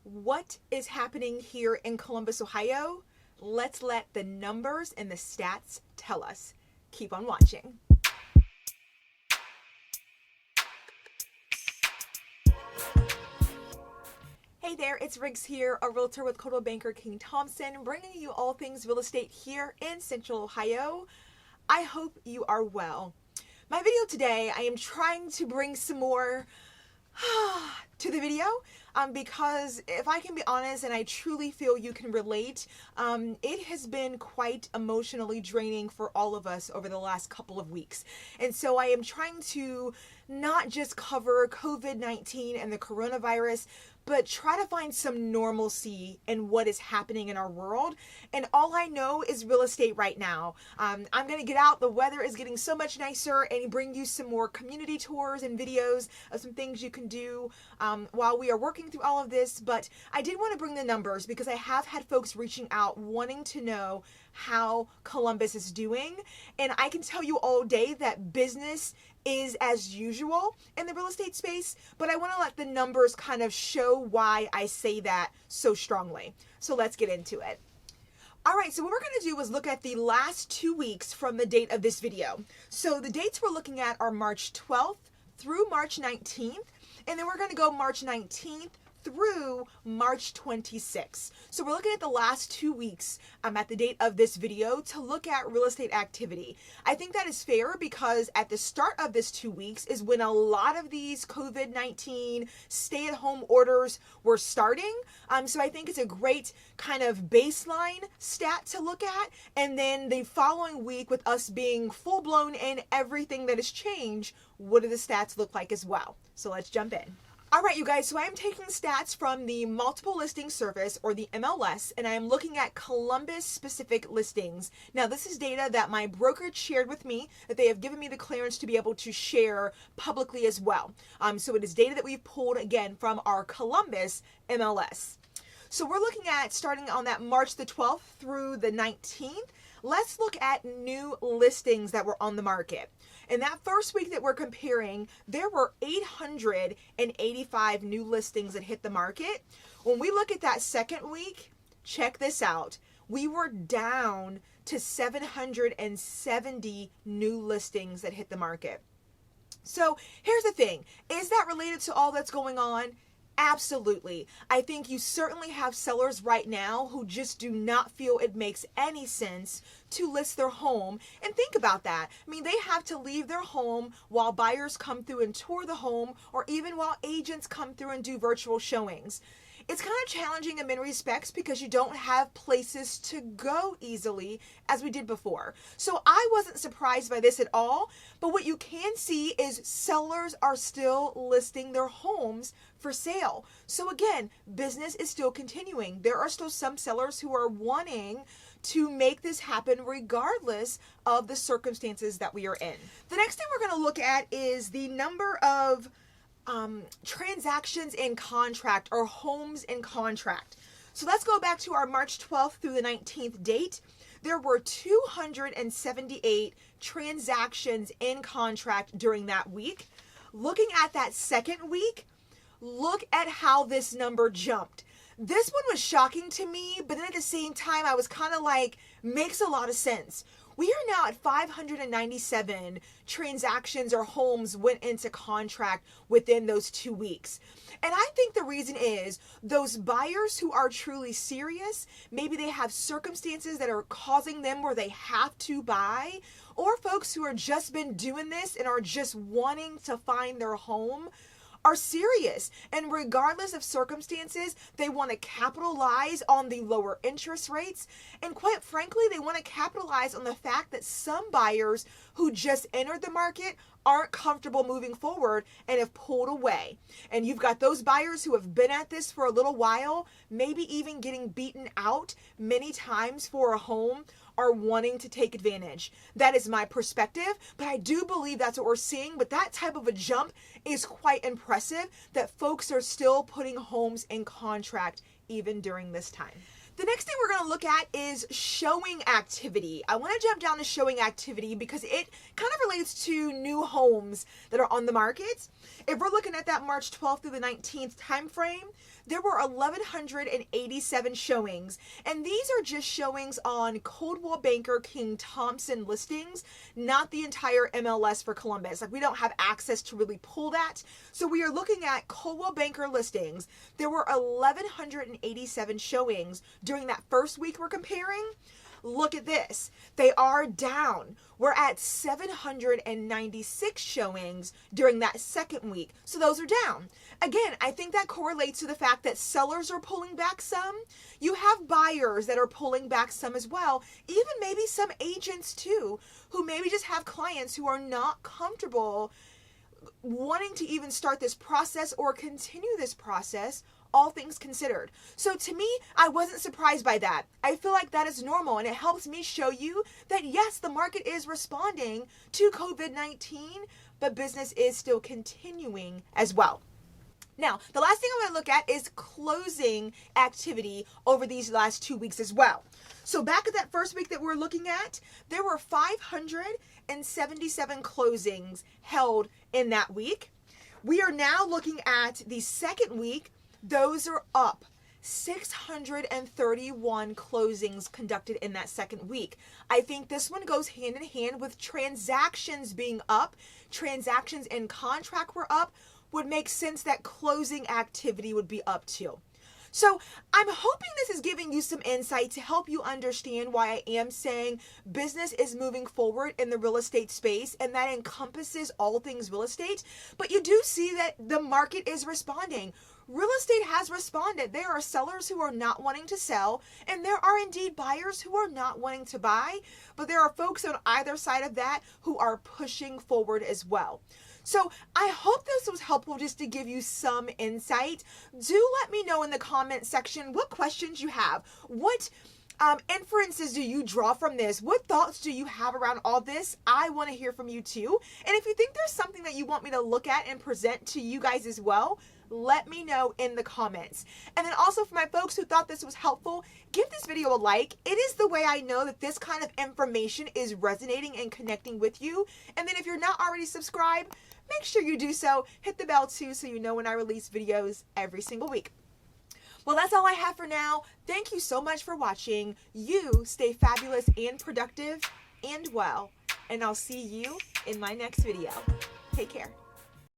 What is happening here in Columbus, Ohio? Let's let the numbers and the stats tell us. Keep on watching. Hey there, it's Riggs here, a realtor with Coldwell Banker King Thompson, bringing you all things real estate here in Central Ohio. I hope you are well. My video today, I am trying to bring some more to the video because if I can be honest, and I truly feel you can relate, it has been quite emotionally draining for all of us over the last couple of weeks. And so I am trying to not just cover COVID-19 and the coronavirus, but try to find some normalcy in what is happening in our world. And all I know is real estate right now. I'm going to get out. The weather is getting so much nicer and bring you some more community tours and videos of some things you can do while we are working through all of this. But I did want to bring the numbers because I have had folks reaching out wanting to know how Columbus is doing. And I can tell you all day that business is as usual in the real estate space, but I want to let the numbers kind of show why I say that so strongly. So let's get into it. All right, so what we're going to do is look at the last 2 weeks from the date of this video. So the dates we're looking at are March 12th through March 19th, and then we're going to go March 19th through March 26th. So we're looking at the last 2 weeks at the date of this video to look at real estate activity. I think that is fair because at the start of this 2 weeks is when a lot of these COVID-19 stay-at-home orders were starting. So I think it's a great kind of baseline stat to look at. And then the following week with us being full-blown in everything that has changed, what do the stats look like as well? So let's jump in. All right, you guys, so I am taking stats from the Multiple Listing Service, or the MLS, and I am looking at Columbus-specific listings. Now, this is data that my brokerage shared with me, that they have given me the clearance to be able to share publicly as well. So it is data that we've pulled, again, from our Columbus MLS. So we're looking at, starting on that March the 12th through the 19th, let's look at new listings that were on the market. In that first week that we're comparing, there were 885 new listings that hit the market. When we look at that second week, check this out. We were down to 770 new listings that hit the market. So here's the thing. Is that related to all that's going on? Absolutely. I think you certainly have sellers right now who just do not feel it makes any sense to list their home. And think about that. I mean, they have to leave their home while buyers come through and tour the home, or even while agents come through and do virtual showings. It's kind of challenging in many respects because you don't have places to go easily as we did before. So I wasn't surprised by this at all, but what you can see is sellers are still listing their homes for sale. So again, business is still continuing. There are still some sellers who are wanting to make this happen regardless of the circumstances that we are in. The next thing we're going to look at is the number of transactions in contract, or homes in contract. So let's go back to our March 12th through the 19th date. There were 278 transactions in contract during that week. Looking at that second week, look at how this number jumped. This one was shocking to me, but then at the same time, I was kind of like, makes a lot of sense. We are now at 597 transactions or homes went into contract within those 2 weeks. And I think the reason is those buyers who are truly serious, maybe they have circumstances that are causing them where they have to buy, or folks who are just been doing this and are just wanting to find their home, are serious, and regardless of circumstances, they want to capitalize on the lower interest rates, and quite frankly, they want to capitalize on the fact that some buyers who just entered the market aren't comfortable moving forward and have pulled away. And you've got those buyers who have been at this for a little while, maybe even getting beaten out many times for a home, are wanting to take advantage. That is my perspective, but I do believe that's what we're seeing. But that type of a jump is quite impressive, that folks are still putting homes in contract even during this time. The next thing we're going to look at is showing activity. I want to jump down to showing activity because it kind of relates to new homes that are on the market. If we're looking at that March 12th through the 19th time frame, there were 1,187 showings, and these are just showings on Coldwell Banker King Thompson listings, not the entire MLS for Columbus. Like, we don't have access to really pull that. So we are looking at Coldwell Banker listings. There were 1,187 showings during that first week we're comparing. Look at this. They are down. We're at 796 showings during that second week. So those are down. Again, I think that correlates to the fact that sellers are pulling back some. You have buyers that are pulling back some as well. Even maybe some agents too, who maybe just have clients who are not comfortable wanting to even start this process or continue this process, all things considered. So to me, I wasn't surprised by that. I feel like that is normal, and it helps me show you that yes, the market is responding to COVID-19, but business is still continuing as well. Now, the last thing I want to look at is closing activity over these last 2 weeks as well. So back at that first week that we're looking at, there were 577 closings held in that week. We are now looking at the second week. Those are up. 631 closings conducted in that second week. I think this one goes hand in hand with transactions being up. Transactions in contract were up. Would make sense that closing activity would be up too. So I'm hoping this is giving you some insight to help you understand why I am saying business is moving forward in the real estate space, and that encompasses all things real estate. But you do see that the market is responding. Real estate has responded. There are sellers who are not wanting to sell, and there are indeed buyers who are not wanting to buy, but there are folks on either side of that who are pushing forward as well. So I hope this was helpful just to give you some insight. Do let me know in the comment section what questions you have. What inferences do you draw from this? What thoughts do you have around all this? I want to hear from you too. And if you think there's something that you want me to look at and present to you guys as well, let me know in the comments. And then also, for my folks who thought this was helpful, give this video a like. It is the way I know that this kind of information is resonating and connecting with you. And then if you're not already subscribed, make sure you do so. Hit the bell too so you know when I release videos every single week. Well, that's all I have for now. Thank you so much for watching. You stay fabulous and productive and well. And I'll see you in my next video. Take care.